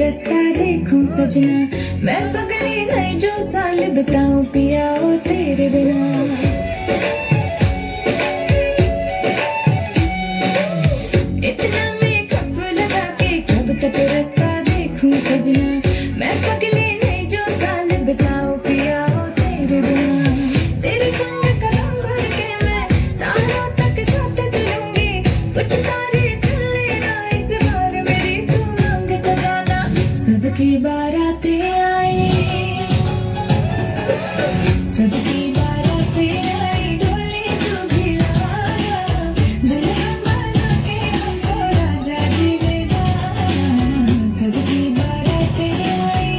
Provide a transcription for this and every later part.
रास्ता देखूं सजना, मैं पगली नहीं जो साल बताऊं पिया ओ तेरे बिना। इतना मेकअप लगा के कब तक रास्ता देखूं सजना, मैं पगली नहीं जो साल बताऊं पिया ओ तेरे बिना। तेरे संग कदम भर के मैं तारों तक साथ चलूंगी, कुछ तारे चले ना इस बार मेरी तू मांग सजाना। सबकी बारातें आई, सबकी बारातें आई, डोली तू भी लाया, दुल्हन बना के हमको राजा जी ले जाना। सबकी बारातें आई।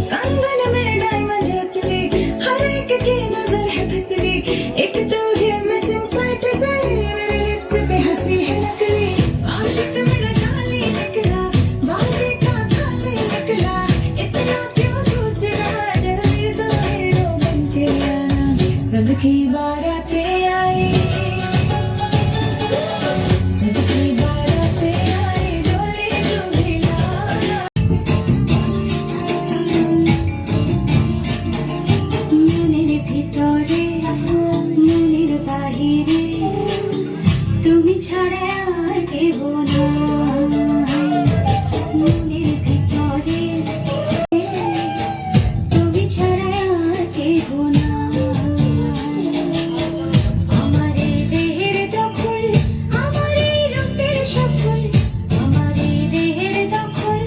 कंगन में डायमंड असली, हर एक की नजर है फिसली, एक तो है मिसिंग साइट सही, मेरे लिप्स पे हंसी है नकली। आशिक मेरा जाली निकला, बाली का खाली निकला, इतना क्यों सोच रहा, जरा ये तो हीरो बन के आना। सबकी बारातें आई, सबकी बारातें आई, डोली तू भी लाया। মনের ভিতরে মনের বাহিরে তুমি ছাড়া আর কেহ নাই। মনের ভিতরে তুমি ছাড়া আর কেহ নাই। আমার এই দেহের দখল, আমার এই রূপের সকল, আমার এই দেহের দখল,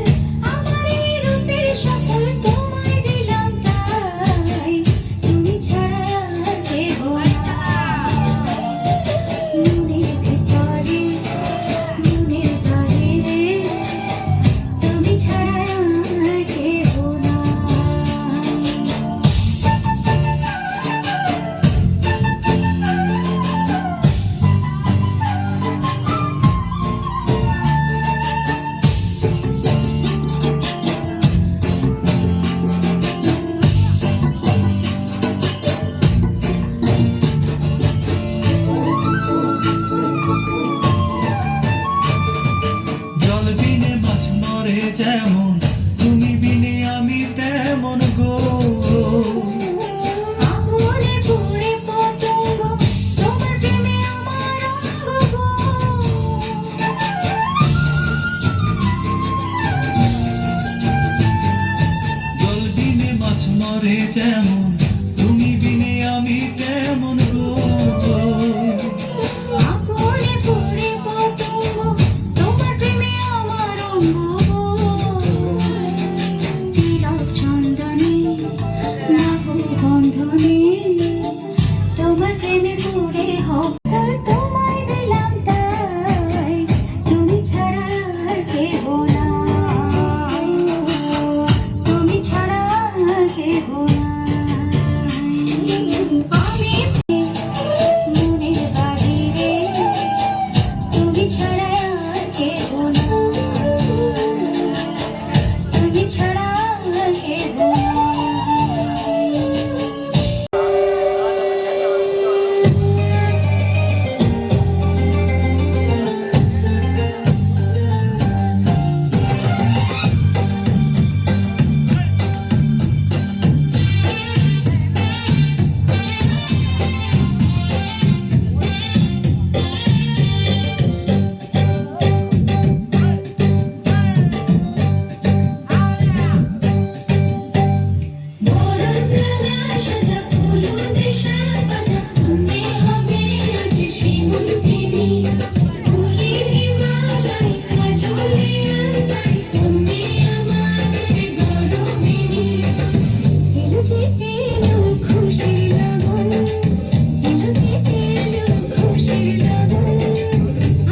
আমার এই রূপের সকল তোমায় দিলাম তাই, তুমি ছাড়া আর কেহ নাই। মনের ভিতরে মনের বাহিরে তুমি ছাড়া আর কেহ নাই। জল বিনে মাছ মরে যেমন, তুমি বিনে আমি তেমন গো। আগুনে পুড়ে পতঙ্গ, তোমার প্রেমে আমার অঙ্গ গো। জল বিনে মাছ মরে যেমন, তুমি বিনে আমি তেমন গো। আগুনে পুড়ে পতঙ্গ, তোমার প্রেমে আমার অঙ্গ গো। তিলক চন্দনে নাগো বন্ধনে, তোমার প্রেমে পুড়ে হোক তোমায় দিলাম তাই, তুমি ছাড়া আর কেহ নাই, তুমি ছাড়া আর কেহ নাই। আমি মনের বাহিরে তুমি ছাড়া আর কেহ নাই, তুমি ছাড়া আর কেহ নাই। সাজা ফুল দেশে বাজা, মনে হবে আজ সে মন ফুলের মালায় কাজলে আলতায় তুমি আমাদের গরবিনী এলো যে এলো খুশির লগন এলো যে এলো খুশির লগন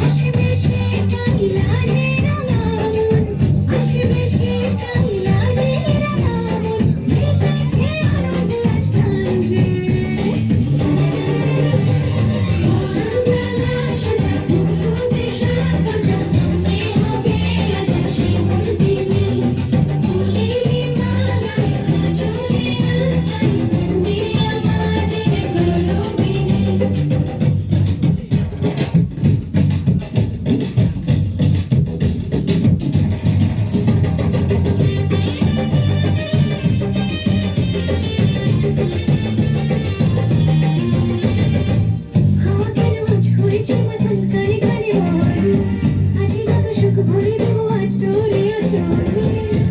আসবে সে কাইলাজে রাঙামন আসবে সে কাইলাজে রাঙামন মেতেছে আনন্দে আজ প্রাণ যে বরণডালা সাজা ফুলতে সাজা তুমি হবে আজ শিমুলদিনী ফুলের মালায় কাজলে আলতায় তুমি আমাদের গরবিনী হাওয়া কেন আজ হয়েছে মাতাল কানে কানে বলে আজি যত সুখ ভরে দেব আজ তোরে আচলে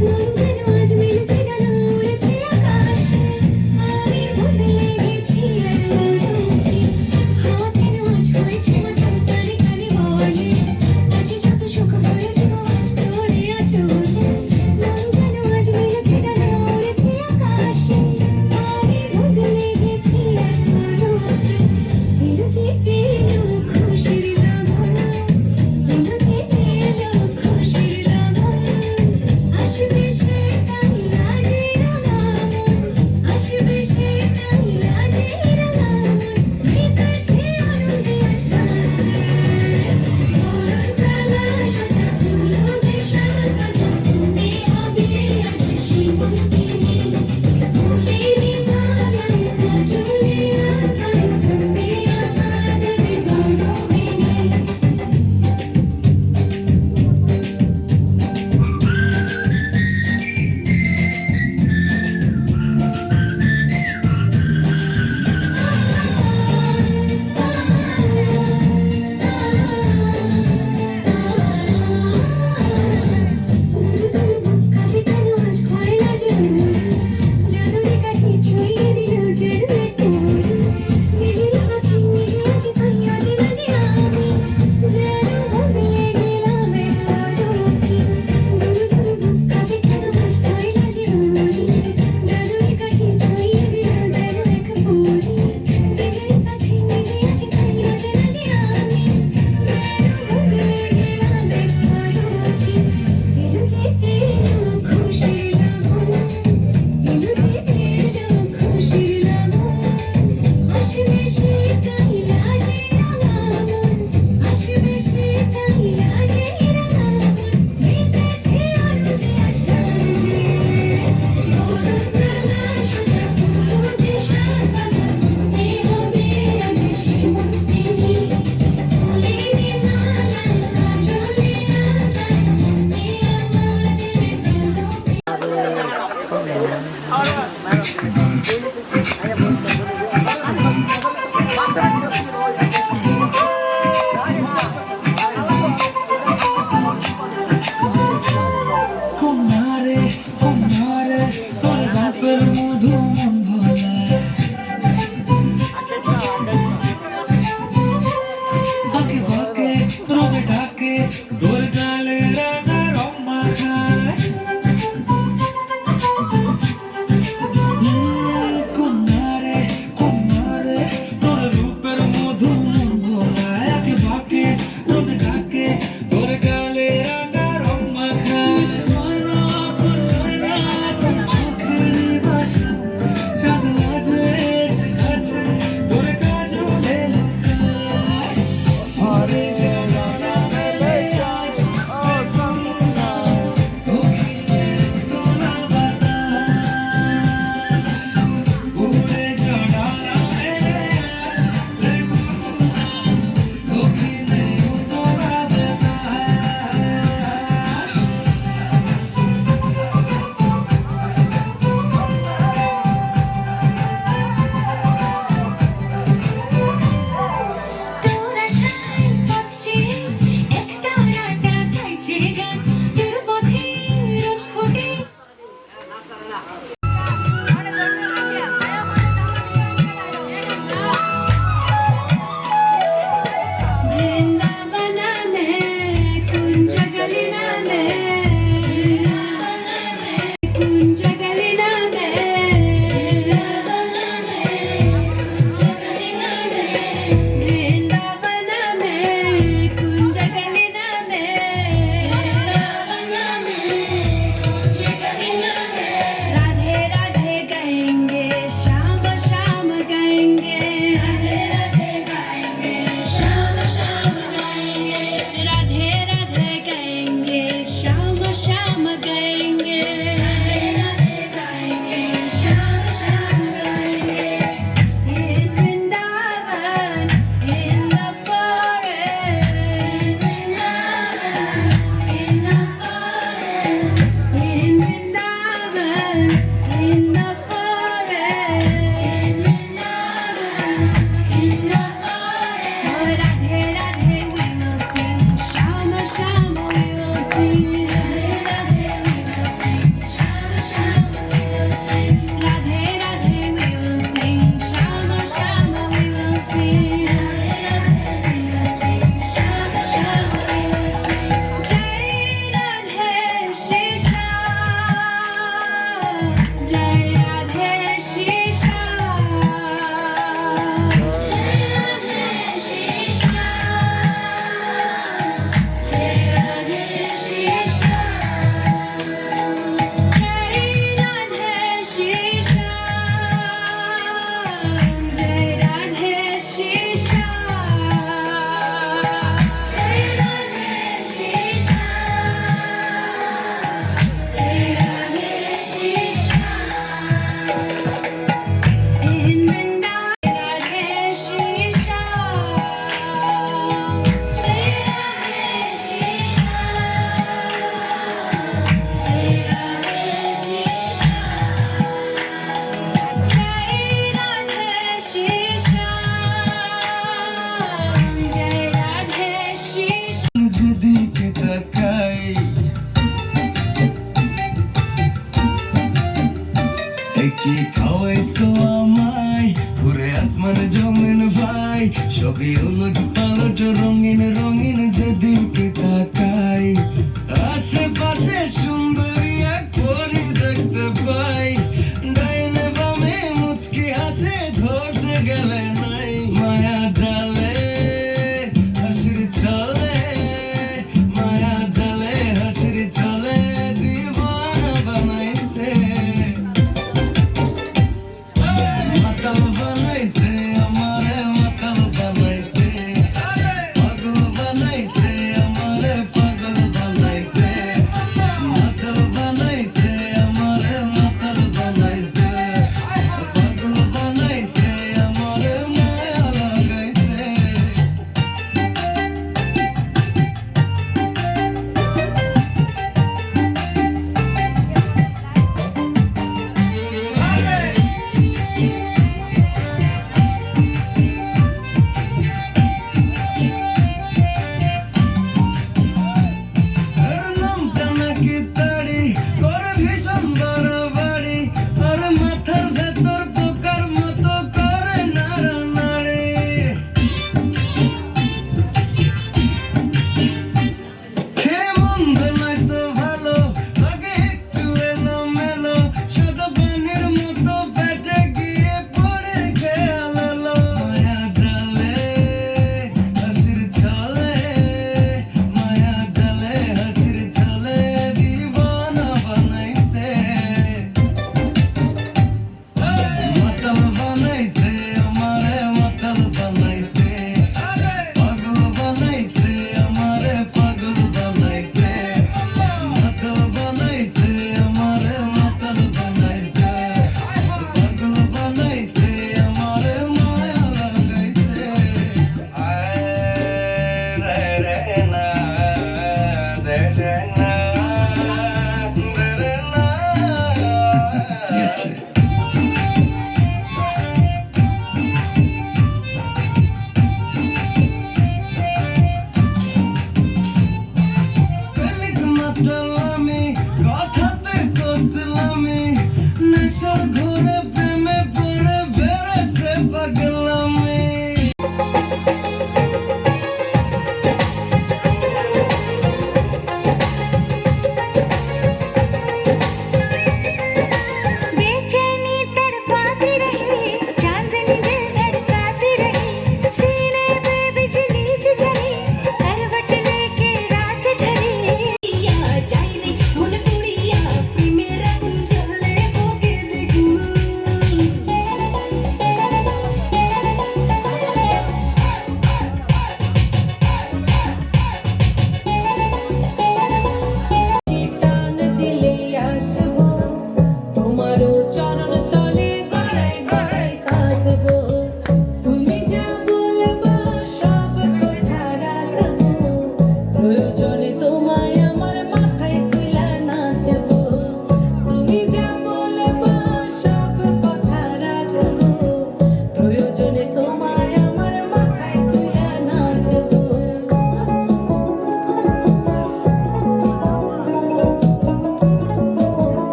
মন যেন আজ মিলেছে ডানা উড়েছে আকাশে আমি বদলে গেছি এক পলকে হাওয়া কেন আজ হয়েছে মাতাল কানে কানে বলে আজি যত সুখ ভরে দেব আজ তোরে আচলে মন যেন আজ মিলেছে ডানা উড়েছে আকাশে আমি বদলে গেছি এক পলকে এলো যে এলো খুশির লগন এলো যে এলো খুশির লগন আসবে সে কাইলাজে রাঙামন আসবে সে কাইলাজে রাঙামন মেতেছে আনন্দে আজ প্রাণ যে বরণডালা সাজা ফুলতে সাজা তুমি হবে আজ শিমুলদিনী ফুলের মালায় কাজলে আলতায় তুমি আমাদের গরবিনী দুরু দুরু বুক কাঁপে কেন আজ ভয় না যে জাদুরে কাঠি ছুঁয়ে দিল জাদুরে তোর নিজের কাছে নিজে আছি তাই আজ রাজি আমি যেন বদলে গেলাম এক পলকে দুরু দুরু বুক কাঁপে কেন আজ ভয় না যে জাদুরে কাঠি ছুঁয়ে দিল যেন এক পরি নিজের কাছে নিজে আছি তাই আজ রাজি আমি যেন বদলে গেলাম এক পলকে এলো যে এলো খুশির লগন এলো যে এলো খুশির লগন আসবে সে কাইলাজে রাঙামন আসবে সে কাইলাজে রাঙামন মেতেছে আনন্দে আজ প্রাণ যে বরণডালা সাজা ফুলতে সাজা তুমি হবে আজ শিমুলদিনী ফুলের মালায় কাজলে আলতায় তুমি কন্যারে কন্যারে তোর বাপের মধু মন ভোলা বাঁকে বাঁকে রোদে ডাকে তোর গালে রাঙা রং মাখায় কন্যারে কন্যারে তোর রূপের মধু মন ভোলা একে বাঁকে রোদে ডাকে তোর গালে রাঙা রং মাখায় ময়না তোর ময়না তোর চোখের ভাষা চাঁদ লাজে এসে কাছে তোর কাজলে লুকায় হরে যেন না মেলে আজ সবই উলট পালট রঙিন রঙিন যেদিকে তাকাই আশেপাশে সুন্দরী এক পরি দেখতে পাই ডাইনে বামে মুচকি হাসে ধরতে গেলে নাই মায়া জালে হাসির ছলে মায়া জালে হাসির ছলে দিবানা বানাইছে মাতাল বানাইছে আমারে মাতাল বানাইছে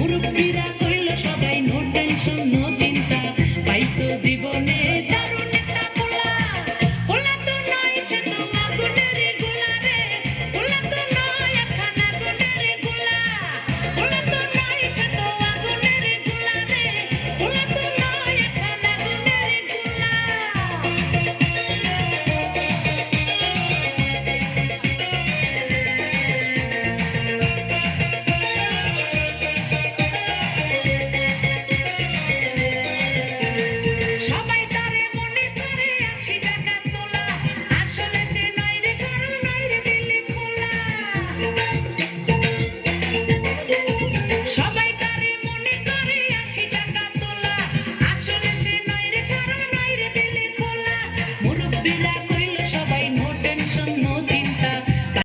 মুরব্বীরা